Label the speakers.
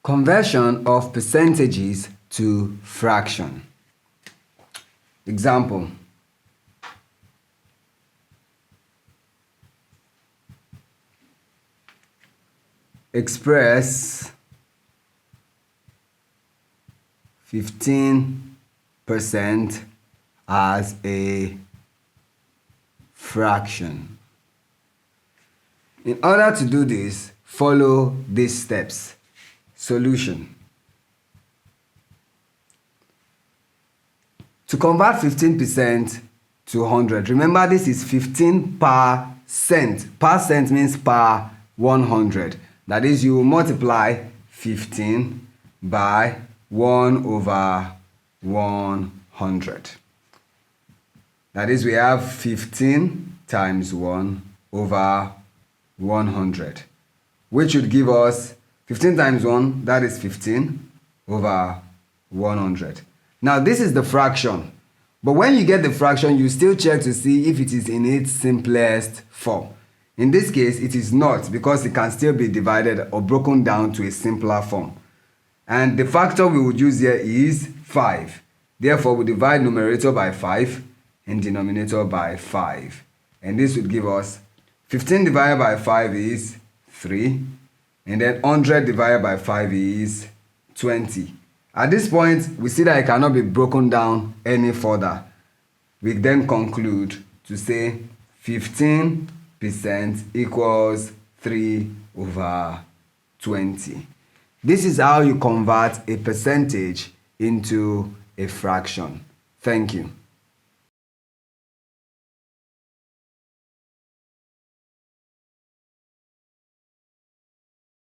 Speaker 1: Conversion of percentages to fraction. Example. Express 15% as a fraction. In order to do this, follow these steps. Solution. To convert 15% to 100, remember this is 15 per cent. Per cent means per 100. That is, you multiply 15 by 1 over 100. That is, we have 15 times 1 over 100, which would give us 15 times 1, that is 15 over 100. Now, this is the fraction. But when you get the fraction, you still check to see if it is in its simplest form. In this case, it is not, because it can still be divided or broken down to a simpler form. And the factor we would use here is 5. Therefore, we divide numerator by 5 and denominator by 5. And this would give us 15 divided by 5 is 3. And then 100 divided by 5 is 20. At this point, we see that it cannot be broken down any further. We then conclude to say 15% equals 3 over 20. This is how you convert a percentage into a fraction. Thank you.